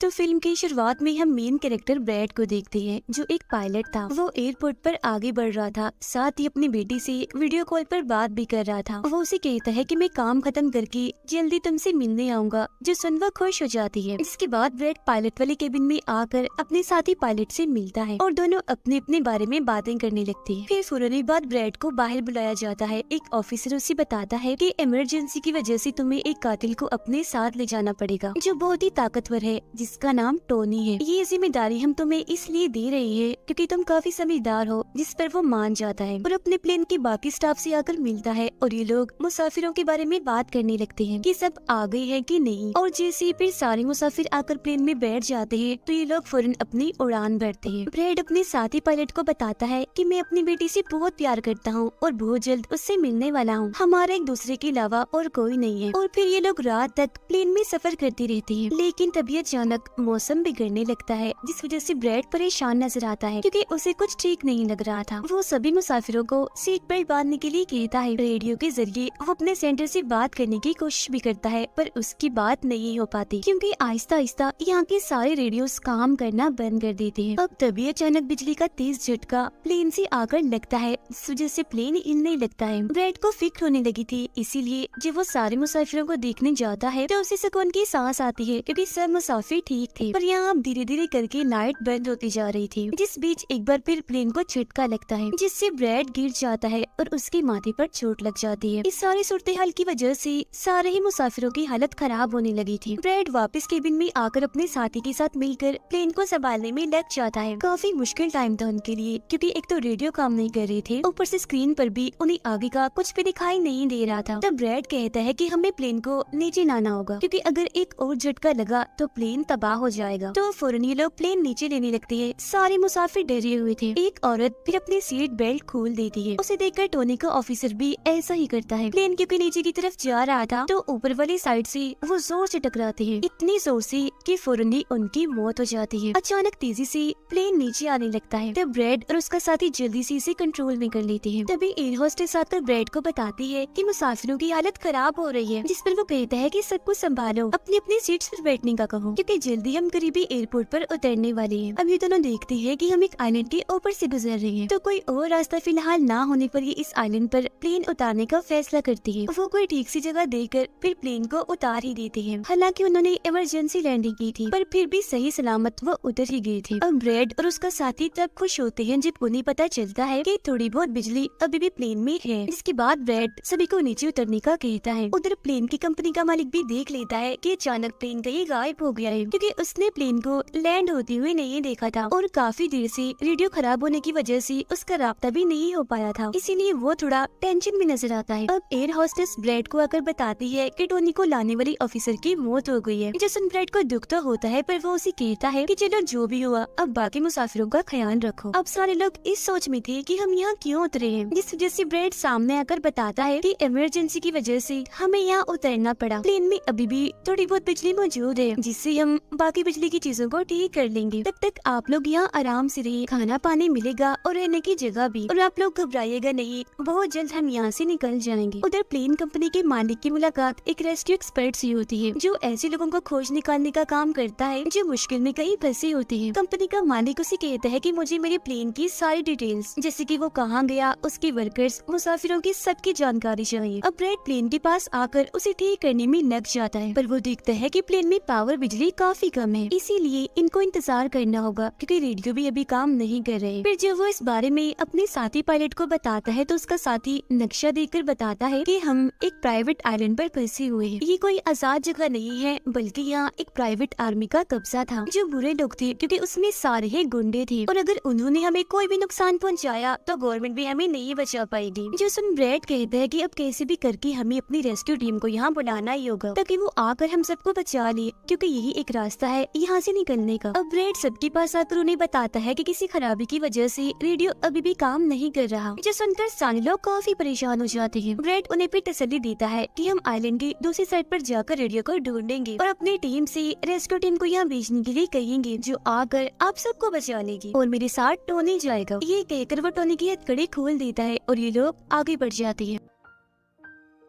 तो फिल्म की शुरुआत में हम मेन कैरेक्टर ब्रैड को देखते हैं, जो एक पायलट था। वो एयरपोर्ट पर आगे बढ़ रहा था, साथ ही अपनी बेटी से वीडियो कॉल पर बात भी कर रहा था। वो उसे कहता है कि मैं काम खत्म करके जल्दी तुमसे मिलने आऊंगा, जो सुन वो खुश हो जाती है। इसके बाद ब्रैड पायलट वाले केबिन में आकर अपने साथी पायलट से मिलता है और दोनों अपने अपने बारे में बातें करने लगते हैं। फिर फौरन बाद ब्रैड को बाहर बुलाया जाता है। एक ऑफिसर उसे बताता है कि इमरजेंसी की वजह से तुम्हें एक कातिल को अपने साथ ले जाना पड़ेगा, जो बहुत ही ताकतवर है, जिसका नाम टोनी है। ये जिम्मेदारी हम तुम्हें इसलिए दे रही है क्योंकि तुम काफी समझदार हो, जिस पर वो मान जाता है और अपने प्लेन के बाकी स्टाफ से आकर मिलता है। और ये लोग मुसाफिरों के बारे में बात करने लगते हैं कि सब आ गए हैं कि नहीं। और जैसे फिर सारे मुसाफिर आकर प्लेन में बैठ जाते हैं तो ये लोग फौरन अपनी उड़ान भरते हैं। ब्रैड अपने साथी पायलट को बताता है कि मैं अपनी बेटी से बहुत प्यार करता हूँ और बहुत जल्द उससे मिलने वाला हूँ। हमारा एक दूसरे के अलावा और कोई नहीं है। और फिर ये लोग रात तक प्लेन में सफर करती रहती है। लेकिन तभी अचानक मौसम बिगड़ने लगता है, जिस वजह से ब्रैड परेशान नजर आता है क्योंकि उसे कुछ ठीक नहीं लग रहा था। वो सभी मुसाफिरों को सीट बेल्ट बांधने के लिए कहता है। रेडियो के जरिए वो अपने सेंटर से बात करने की कोशिश भी करता है, पर उसकी बात नहीं हो पाती क्योंकि आहिस्ता आहिस्ता यहाँ के सारे रेडियोस काम करना बंद कर देते हैं। अब तभी अचानक बिजली का तेज झटका प्लेन से आकर लगता है, इस वजह से प्लेन हिलने लगता है। ब्रैड को फिक्र होने लगी थी, इसीलिए जब वो सारे मुसाफिरों को देखने जाता है तो उसे सुकून की सांस आती है क्योंकि सब मुसाफिर ठीक थे। पर यहाँ अब धीरे धीरे करके लाइट बंद होती जा रही थी, जिस बीच एक बार फिर प्लेन को झटका लगता है, जिससे ब्रैड गिर जाता है और उसके माथे पर चोट लग जाती है। इस सारी सूरत हाल की वजह से सारे ही मुसाफिरों की हालत खराब होने लगी थी। ब्रैड वापस केबिन में आकर अपने साथी के साथ मिलकर प्लेन को संभालने में लग जाता है। काफी मुश्किल टाइम था उनके लिए क्योंकि एक तो रेडियो काम नहीं कर रहे थे, ऊपर से स्क्रीन पर भी उन्हें आगे का कुछ भी दिखाई नहीं दे रहा था। तब ब्रैड कहता है कि हमें प्लेन को नीचे लाना होगा क्योंकि अगर एक और झटका लगा तो प्लेन तबाह हो जाएगा। तो फौरन ये लोग प्लेन नीचे लेने लगते हैं। सारे मुसाफिर डरे हुए थे। एक औरत फिर अपनी सीट बेल्ट खोल देती है। उसे देखकर टोनी का ऑफिसर भी ऐसा ही करता है। प्लेन क्योंकि नीचे की तरफ जा रहा था तो ऊपर वाली साइड से वो जोर से टकराते हैं, इतनी जोर से कि फौरन ही उनकी मौत हो जाती है। अचानक तेजी से प्लेन नीचे आने लगता है। तब ब्रैड और उसका साथी जल्दी से इसे कंट्रोल में कर लेते हैं। तभी एयर होस्टेस आकर ब्रैड को बताती है कि मुसाफिरों की हालत खराब हो रही है, जिस पर वो कहता है कि सबको संभालो, अपनी अपनी सीट्स पर बैठने का कहो क्योंकि जल्दी हम करीबी एयरपोर्ट पर उतरने वाले हैं। अब ये दोनों देखते हैं कि हम एक आइलैंड के ऊपर से गुजर रहे हैं, तो कोई और रास्ता फिलहाल ना होने पर ये इस आइलैंड पर प्लेन उतारने का फैसला करती है। वो कोई ठीक सी जगह देकर फिर प्लेन को उतार ही देते हैं। हालांकि उन्होंने इमरजेंसी लैंडिंग की थी, पर फिर भी सही सलामत वो उतर ही गए थे। अब ब्रैड और उसका साथी तब खुश होते हैं जब उन्हें पता चलता है कि थोड़ी बहुत बिजली अभी भी प्लेन में है। इसके बाद ब्रैड सभी को नीचे उतरने का कहता है। उधर प्लेन की कंपनी का मालिक भी देख लेता है कि अचानक प्लेन कहीं गायब हो गया है क्योंकि उसने प्लेन को लैंड होते हुए नहीं देखा था और काफी देर से रेडियो खराब होने की वजह से उसका राब्ता भी नहीं हो पाया था, इसीलिए वो थोड़ा टेंशन में नजर आता है। अब एयर होस्टेस ब्रैड को आकर बताती है कि टोनी को लाने वाली ऑफिसर की मौत हो गई है। जिससे ब्रैड को दुख तो होता है, पर वो उसे कहता है कि चलो जो भी हुआ अब बाकी मुसाफिरों का ख्याल रखो। अब सारे लोग इस सोच में थे कि हम यहाँ क्यों उतरे हैं, जिस वजह से ब्रैड सामने आकर बताता है कि इमरजेंसी की वजह से हमें यहाँ उतरना पड़ा। प्लेन में अभी भी थोड़ी बहुत बिजली मौजूद है, जिससे हम बाकी बिजली की चीजों को ठीक कर लेंगे। तब तक आप लोग यहाँ आराम से रहिए, खाना पानी मिलेगा और रहने की जगह भी, और आप लोग घबराइएगा नहीं, बहुत जल्द हम यहाँ से निकल जाएंगे। उधर प्लेन कंपनी के मालिक की मुलाकात एक रेस्क्यू एक्सपर्ट से होती है, जो ऐसे लोगों को खोज निकालने का काम करता है जो मुश्किल में कहीं फंसे होते हैं। कंपनी का मालिक उसे कहता है कि मुझे मेरे प्लेन की सारी डिटेल्स, जैसे कि वो कहाँ गया, उसके वर्कर्स, मुसाफिरों की सबकी जानकारी चाहिए। अब ब्रैड प्लेन के पास आकर उसे ठीक करने में लग जाता है, पर वो देखता है कि प्लेन में पावर बिजली काफी कम है, इसीलिए इनको इंतजार करना होगा क्योंकि रेडियो भी अभी काम नहीं कर रहे। फिर जब वो इस बारे में अपने साथी पायलट को बताता है तो उसका साथी नक्शा देखकर बताता है कि हम एक प्राइवेट आइलैंड पर फंसे हुए हैं। ये कोई आजाद जगह नहीं है, बल्कि यहाँ एक प्राइवेट आर्मी का कब्जा था, जो बुरे लोग थे क्योंकि उसमें सारे ही गुंडे थे, और अगर उन्होंने हमें कोई भी नुकसान पहुँचाया तो गवर्नमेंट भी हमें नहीं बचा पाएगी। जो सुन ब्रैड कहते हैं कि अब कैसे भी करके हमें अपनी रेस्क्यू टीम को यहाँ बुलाना ही होगा ताकि वो आकर हम सबको बचा ले, क्योंकि यही एक रास्ता है यहाँ से निकलने का। अब ब्रैड सबके पास आकर उन्हें बताता है कि किसी खराबी की वजह से रेडियो अभी भी काम नहीं कर रहा, जो सुनकर सारे लोग काफी परेशान हो जाते हैं। ब्रैड उन्हें भी तसल्ली देता है कि हम आइलैंड की दूसरी साइड पर जाकर रेडियो को ढूंढेंगे और अपनी टीम से रेस्क्यू टीम को यहाँ भेजने के लिए कहेंगे, जो आकर आप सबको बचा लेगी, और मेरे साथ टोनी जाएगा। ये कहकर वो टोनी की हथकड़ी खोल देता है और ये लोग आगे बढ़ जाते हैं।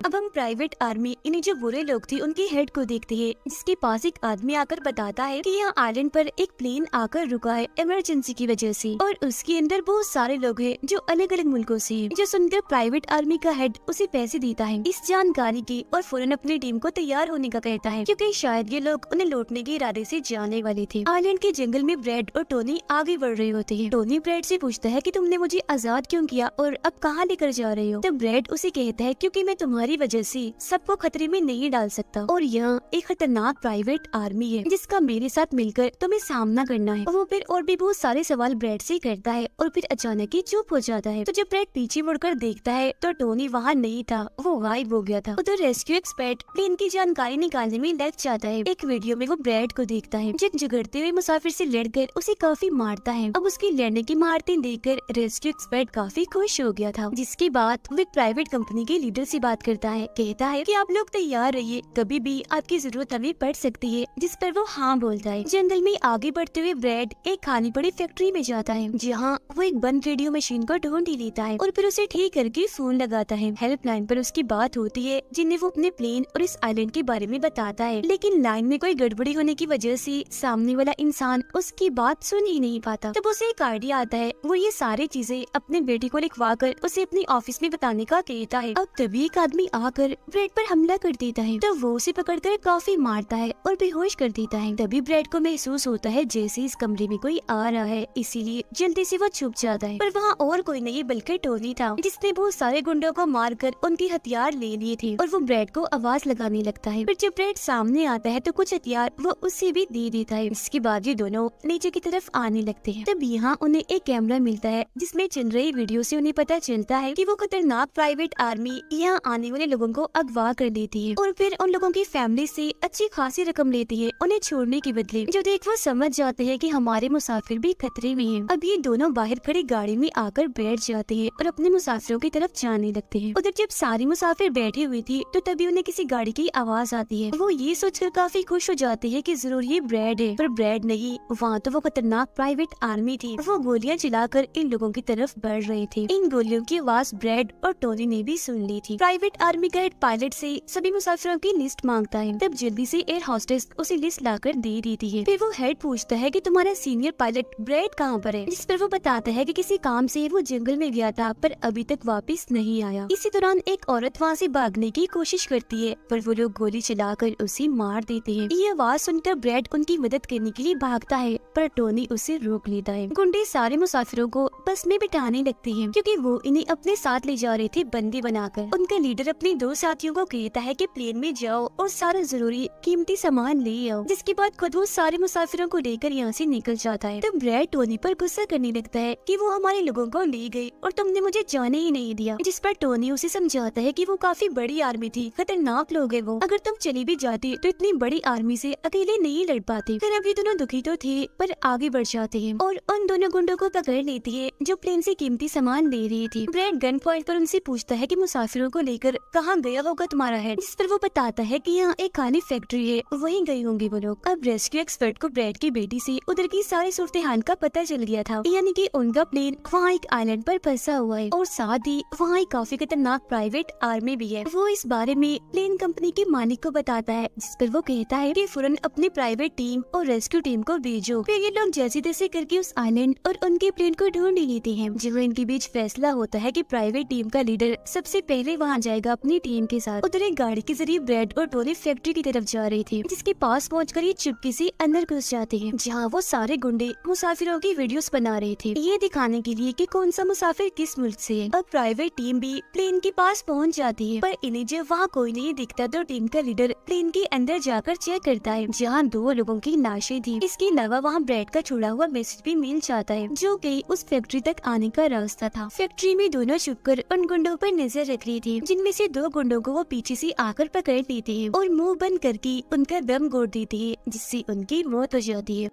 अब हम प्राइवेट आर्मी यानी जो बुरे लोग थे उनके हेड को देखते हैं, जिसके पास एक आदमी आकर बताता है कि यहाँ आइलैंड पर एक प्लेन आकर रुका है इमरजेंसी की वजह से, और उसके अंदर बहुत सारे लोग हैं जो अलग अलग मुल्कों से हैं। जो सुनकर प्राइवेट आर्मी का हेड उसे पैसे देता है इस जानकारी की और फौरन अपनी टीम को तैयार होने का कहता है, क्योंकि शायद ये लोग उन्हें लौटने के इरादे से जाने वाले थे। आइलैंड के जंगल में ब्रैड और टोनी आगे बढ़ रहे होते हैं। टोनी ब्रैड से पूछता है कि तुमने मुझे आजाद क्यों किया और अब कहाँ लेकर जा रहे हो? तब ब्रैड उसे कहता है क्योंकि मैं तुम्हारी वजह से सबको खतरे में नहीं डाल सकता, और यहाँ एक खतरनाक प्राइवेट आर्मी है जिसका मेरे साथ मिलकर तुम्हें सामना करना है। वो फिर और भी बहुत सारे सवाल ब्रैड से करता है और फिर अचानक ही चुप हो जाता है। तो जब ब्रैड पीछे मुड़कर देखता है तो टोनी वहाँ नहीं था, वो गायब हो गया था। उधर रेस्क्यू एक्सपर्ट प्लेन की जानकारी निकालने में लग जाता है। एक वीडियो में वो ब्रैड को देखता है जो झगड़ते हुए मुसाफिर से लड़कर उसे काफी मारता है। अब उसकी लड़ने की महारतें देखकर रेस्क्यू एक्सपर्ट काफी खुश हो गया था, जिसके बाद वो एक प्राइवेट कंपनी के लीडर से बात करता है। कहता है कि आप लोग तैयार रहिए, कभी भी आपकी जरूरत हमें पड़ सकती है, जिस पर वो हाँ बोलता है। जंगल में आगे बढ़ते हुए ब्रैड एक खाली पड़ी फैक्ट्री में जाता है, जहाँ वो एक बंद रेडियो मशीन को ढूंढ ही लेता है और फिर उसे ठीक करके फोन लगाता है। हेल्पलाइन पर उसकी बात होती है, जिन्हें वो अपने प्लेन और इस आइलैंड के बारे में बताता है, लेकिन लाइन में कोई गड़बड़ी होने की वजह से सामने वाला इंसान उसकी बात सुन ही नहीं पाता। तब उसे एक आइडिया आता है, वो ये सारी चीजें अपने बेटे को लिखवा कर उसे अपने ऑफिस में बताने का कहता है। अब तभी एक आदमी आकर ब्रैड पर हमला कर देता है, तो वो उसे पकड़कर काफी मारता है और बेहोश कर देता है। तभी ब्रैड को महसूस होता है जैसे इस कमरे में कोई आ रहा है, इसीलिए जल्दी से वो छुप जाता है। पर वहाँ और कोई नहीं बल्कि टोनी था, जिसने बहुत सारे गुंडों को मारकर उनके हथियार ले लिए थे, और वो ब्रैड को आवाज लगाने लगता है। फिर जब ब्रैड सामने आता है तो कुछ हथियार वो उसे भी दे देता है। इसके बाद ये दोनों नीचे की तरफ आने लगते हैं। तब यहाँ उन्हें एक कैमरा मिलता है जिसमें चल रही वीडियो से उन्हें पता चलता है कि वो खतरनाक प्राइवेट आर्मी यहाँ आने वाले लोगों को अगवा कर लेती है और फिर उन लोगों की फैमिली से अच्छी खासी रकम लेती है उन्हें छोड़ने के बदले। जो देख वो समझ जाते हैं कि हमारे मुसाफिर भी खतरे में हैं। अब ये दोनों बाहर खड़ी गाड़ी में आकर बैठ जाते हैं और अपने मुसाफिरों की तरफ जाने लगते हैं। उधर जब सारे मुसाफिर बैठे हुए थे तो तभी उन्हें किसी गाड़ी की आवाज आती है। वो ये सोचकर काफी खुश हो जाते हैं कि जरूर ये ब्रैड है, पर ब्रैड नहीं, वहाँ तो वो खतरनाक प्राइवेट आर्मी थी। वो गोलियां चलाकर इन लोगों की तरफ बढ़ रहे थे। इन गोलियों की आवाज ब्रैड और टोनी ने भी सुन ली थी। प्राइवेट आर्मी का हेड पायलट से सभी मुसाफिरों की लिस्ट मांगता है। तब जल्दी से एयर होस्टेस उसे लिस्ट लाकर दे देती है। फिर वो हेड पूछता है कि तुम्हारा सीनियर पायलट ब्रैड कहाँ पर है, जिस पर वो बताता है कि किसी काम से वो जंगल में गया था पर अभी तक वापस नहीं आया। इसी दौरान एक औरत वहाँ से भागने की कोशिश करती है, पर वो लोग गोली चलाकर उसे मार देते हैं। ये आवाज सुनकर ब्रैड उनकी मदद करने के लिए भागता है, पर टोनी उसे रोक लेता है। गुंडे सारे मुसाफिरों को बस में बिठाने लगते हैं, क्योंकि वो इन्हें अपने साथ ले जा रहे थे बंदी बनाकर। उनका लीडर अपने दो साथियों को कहता है कि प्लेन में जाओ और सारा जरूरी कीमती सामान ले आओ, जिसके बाद खुद वो सारे मुसाफिरों को लेकर यहाँ से निकल जाता है। तब ब्रैड टोनी पर गुस्सा करने लगता है कि वो हमारे लोगों को ले गए और तुमने मुझे जाने ही नहीं दिया, जिस पर टोनी उसे समझाता है कि वो काफी बड़ी आर्मी थी, खतरनाक लोग हैं वो, अगर तुम चली भी जाती तो इतनी बड़ी आर्मी से अकेले नहीं लड़ पाते। फिर अभी दोनों दुखी तो थे पर आगे बढ़ जाते हैं और उन दोनों गुंडों को पकड़ लेती है जो प्लेन से कीमती सामान ले रही थी। ब्रैड गन पॉइंट पर उनसे पूछता है कि मुसाफिरों को लेकर कहाँ गया होगा तुम्हारा हेड, जिस पर वो बताता है कि यहाँ एक खाली फैक्ट्री है, वहीं गए होंगे वो लोग। अब रेस्क्यू एक्सपर्ट को ब्रैड की बेटी से उधर की सारी सूरत हाल का पता चल गया था, यानी कि उनका प्लेन वहाँ एक आइलैंड पर फंसा हुआ है और साथ ही वहाँ एक काफी खतरनाक प्राइवेट आर्मी भी है। वो इस बारे में प्लेन कंपनी के मालिक को बताता है, जिस पर वो कहता है कि फौरन अपनी प्राइवेट टीम और रेस्क्यू टीम को भेजो। फिर ये लोग जैसे तैसे करके उस आइलैंड और उनके प्लेन को ढूंढ ही लेते हैं। जब इनके बीच फैसला होता है कि प्राइवेट टीम का लीडर सबसे पहले वहाँ जाएगा अपनी टीम के साथ। उधर एक गाड़ी के जरिए ब्रैड और टोनी फैक्ट्री की तरफ जा रही थी, जिसके पास पहुंचकर ये चुपके से अंदर घुस जाते हैं, जहाँ वो सारे गुंडे मुसाफिरों की वीडियोस बना रहे थे, ये दिखाने के लिए कि कौन सा मुसाफिर किस मुल्क से है। अब प्राइवेट टीम भी प्लेन के पास पहुंच जाती है, पर इन्हें जब वहाँ कोई नहीं दिखता तो टीम का लीडर प्लेन के अंदर जाकर चेक करता है, जहाँ 2 लोगों की लाशें थी। इसके अलावा वहाँ ब्रैड का छुड़ा हुआ मैसेज भी मिल जाता है, जो कि उस फैक्ट्री तक आने का रास्ता था। फैक्ट्री में दोनों छुपकर उन गुंडों पर नजर रख रही थी, जिनमें से 2 गुंडों को वो पीछे से आकर पकड़ लेते हैं और मुंह बंद करके उनका दम घोट देते हैं, जिससे उनकी मौत हो जाती है।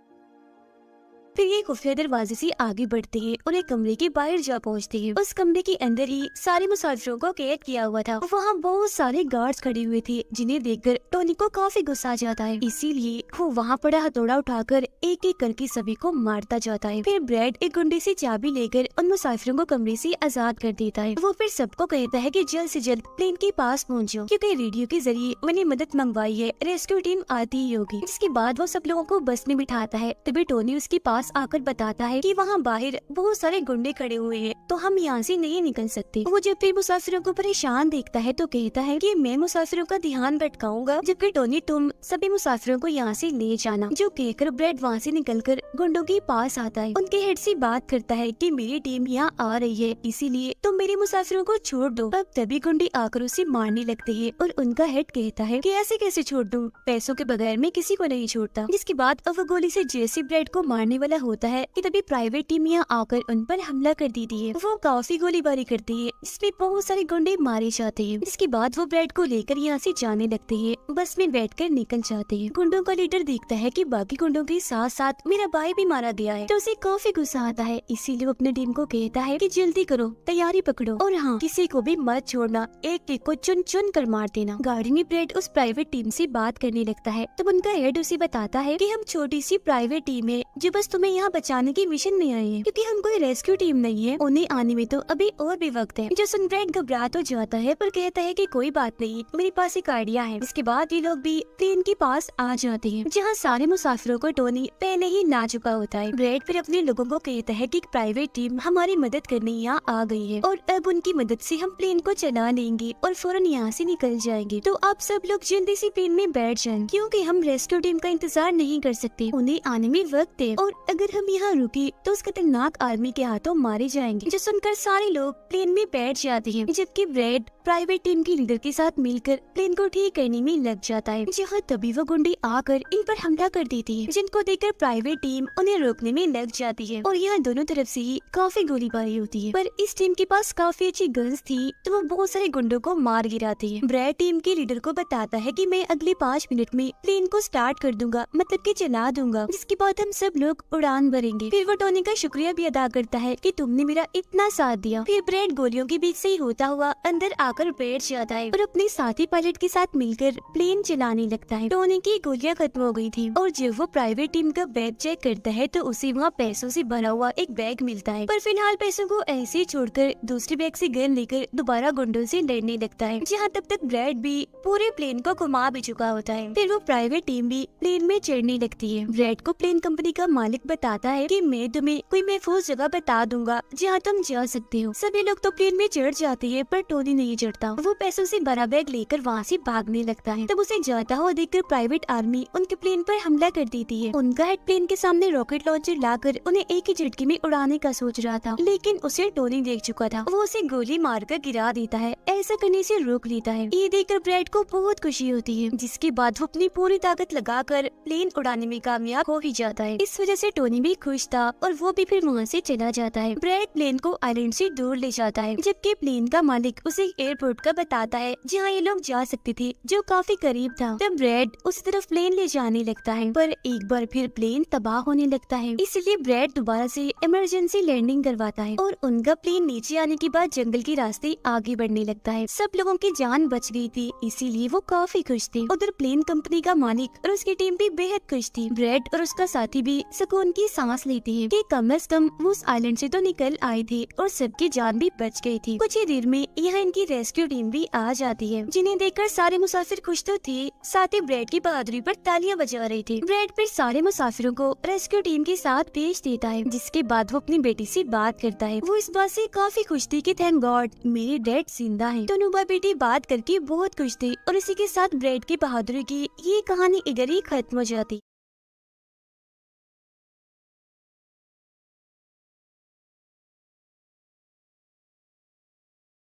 फिर ये खुफिया दरवाजे से आगे बढ़ते हैं और एक कमरे के बाहर जा पहुँचते हैं। उस कमरे के अंदर ही सारे मुसाफिरों को कैद किया हुआ था। वहाँ बहुत सारे गार्ड्स खड़े हुए थे, जिन्हें देखकर टोनी को काफी गुस्सा आ जाता है। इसीलिए वो वहाँ पड़ा हथौड़ा उठाकर एक एक करके सभी को मारता जाता है। फिर ब्रैड एक गुंडे से चाबी लेकर उन मुसाफिरों को कमरे से आजाद कर देता है। वो फिर सबको कहता है कि जल्द से जल्द प्लेन के पास पहुँचो, क्योंकि रेडियो के जरिए मैंने मदद मंगवाई है, रेस्क्यू टीम आती ही होगी। जिसके बाद वो सब लोगों को बस में बिठाता है। तभी टोनी उसके पास आकर बताता है कि वहाँ बाहर बहुत सारे गुंडे खड़े हुए हैं, तो हम यहाँ से नहीं निकल सकते। वो जब भी मुसाफिरों को परेशान देखता है तो कहता है कि मैं मुसाफिरों का ध्यान भटकाऊंगा, जबकि टोनी तुम सभी मुसाफिरों को यहाँ से ले जाना। जो कहकर ब्रैड वहाँ से निकलकर गुंडों के पास आता है। उनके हेड से बात करता है कि मेरी टीम यहाँ आ रही है, इसीलिए तुम मेरे मुसाफिरों को छोड़ दो। अब तभी गुंडे आकर उसे मारने लगते हैं और उनका हेड कहता है कि ऐसे कैसे छोड़ दूं, पैसों के बगैर मैं किसी को नहीं छोड़ता। जिसके बाद अब वो गोली से जैसे ब्रैड को मारने वाला होता है कि तभी प्राइवेट टीम यहाँ आकर उन पर हमला कर देती है। वो काफी गोलीबारी करती है, जिसमें बहुत सारे गुंडे मारे जाते हैं। जिसके बाद वो ब्रैड को लेकर यहाँ से जाने लगते हैं। बस में बैठकर निकल जाते हैं। गुंडों का लीडर देखता है कि बाकी गुंडों के साथ साथ मेरा भाई भी मारा गया है, तो उसे काफी गुस्सा आता है। इसीलिए वो अपनी टीम को कहता है कि जल्दी करो, तैयारी पकड़ो और हाँ, किसी को भी मत छोड़ना, एक एक को चुन चुन कर मार देना। गाड़ी में ब्रैड उस प्राइवेट टीम से बात करने लगता है। तब उनका हेड उसे बताता है कि हम छोटी सी प्राइवेट टीम है जो बस तुम्हें यहाँ बचाने की मिशन में आई है, क्योंकि हम कोई रेस्क्यू टीम नहीं है। उन्हें आने में तो अभी और भी वक्त है। जो सुन ब्रैड घबरा तो जाता है, पर कहता है कि कोई बात नहीं, मेरे पास एक आइडिया है। इसके बाद ये लोग भी प्लेन के पास आ जाते हैं, जहाँ सारे मुसाफिरों को टोनी पहले ही ला चुका होता है। ब्रैड फिर अपने लोगों को कहता है कि एक प्राइवेट टीम हमारी मदद करने यहाँ आ गई है और अब उनकी मदद से हम प्लेन को चला लेंगे और फौरन यहाँ से निकल जाएंगे। तो आप सब लोग जल्दी से प्लेन में बैठ जाएं, क्योंकि हम रेस्क्यू टीम का इंतजार नहीं कर सकते, उन्हें आने में वक्त है और अगर हम यहाँ रुके तो उस खतरनाक आर्मी के हाथों मारे जाएंगे। जो सुनकर सारे लोग प्लेन में बैठ जाते हैं, जबकि ब्रैड प्राइवेट टीम के लीडर के साथ मिलकर प्लेन को ठीक करने में लग जाता है। जहाँ तभी वो गुंडे आकर इन पर हमला कर देती है, जिनको देखकर प्राइवेट टीम उन्हें रोकने में लग जाती है और यहाँ दोनों तरफ से ही काफी गोलीबारी होती है। पर इस टीम के पास काफी अच्छी गन्स थी, तो वो बहुत सारे गुंडों को मार गिराती है। ब्रैड टीम के लीडर को बताता है कि मैं अगले 5 मिनट में प्लेन को स्टार्ट कर दूंगा, मतलब कि चला दूंगा, जिसके बाद हम सब लोग उड़ान भरेंगे। फिर वो टोनी का शुक्रिया भी अदा करता है कि तुमने मेरा इतना साथ दिया। फिर ब्रैड गोलियों के बीच से ही होता हुआ अंदर आकर बैठ जाता है और अपने साथी पायलट के साथ मिलकर प्लेन चलाने लगता है। टोनी की गोलियां खत्म हो गई थी और जब वो प्राइवेट टीम का बैग चेक करता है तो उसे वहाँ पैसों से भरा हुआ एक बैग मिलता है। पर फिलहाल पैसों को ऐसे ही छोड़कर दूसरे बैग से गन लेकर दोबारा गुंडों से लड़ने लगता है, जहाँ तब तक ब्रैड भी पूरे प्लेन को घुमा भी चुका होता है। फिर वो प्राइवेट टीम भी प्लेन में चढ़ने लगती है। ब्रैड को प्लेन कंपनी का मालिक बताता है कि मैं तुम्हें कोई महफूज जगह बता दूंगा जहाँ तुम जा सकते हो। सभी लोग तो प्लेन में चढ़ जाते हैं, पर टोनी नहीं चढ़ता। वो पैसों से भरा बैग लेकर वहाँ से भागने लगता है। तब उसे जाता हुआ देखकर प्राइवेट आर्मी उनके प्लेन पर हमला कर देती है। उनका हेड प्लेन के सामने रॉकेट लॉन्चर लाकर उन्हें एक ही झटके में उड़ाने का सोच रहा था, लेकिन उसे टोनी देख चुका था। वो उसे गोली मारकर गिरा देता है, ऐसा करने से रोक लेता है। ये देखकर ब्रैड को बहुत खुशी होती है, जिसके बाद वो अपनी पूरी ताकत लगाकर प्लेन उड़ाने में कामयाब हो ही जाता है। इस वजह से टोनी भी खुश था और वो भी फिर वहाँ से चला जाता है। ब्रैड प्लेन को आइलैंड से दूर ले जाता है, जबकि प्लेन का मालिक उसे एयरपोर्ट का बताता है जहाँ ये लोग जा सकते थे, जो काफी करीब था। तब ब्रैड उस तरफ प्लेन ले जाने लगता है, पर एक बार फिर प्लेन तबाह होने लगता है। इसलिए ब्रैड दोबारा से इमरजेंसी लैंडिंग करवाता है और उनका प्लेन नीचे आने के बाद जंगल के रास्ते आगे बढ़ने लगता है। सब लोगों की जान बच गई थी, इसीलिए वो काफी खुश थे। उधर प्लेन कंपनी का मालिक और उसकी टीम भी बेहद खुश थी। ब्रैड और उसका साथी भी सुकून की सांस लेते हैं कि कम से कम वो उस आइलैंड से तो निकल आए थे और सबकी जान भी बच गई थी। कुछ ही देर में यहाँ इनकी रेस्क्यू टीम भी आ जाती है, जिन्हें देखकर सारे मुसाफिर खुश तो थे, साथ ही ब्रैड की बहादुरी पर तालियां बजा रहे थे। ब्रैड फिर सारे मुसाफिरों को रेस्क्यू टीम के साथ भेज देता है, जिसके बाद वो अपनी बेटी से बात करता है। वो इस बात से काफी खुश थी कि थैंक गॉड मेरे डैड जिंदा हैं। दोनों भाई बेटी बात करके बहुत खुश थे और इसी के साथ ब्रैड की बहादुरी की ये कहानी इधर ही खत्म हो जाती।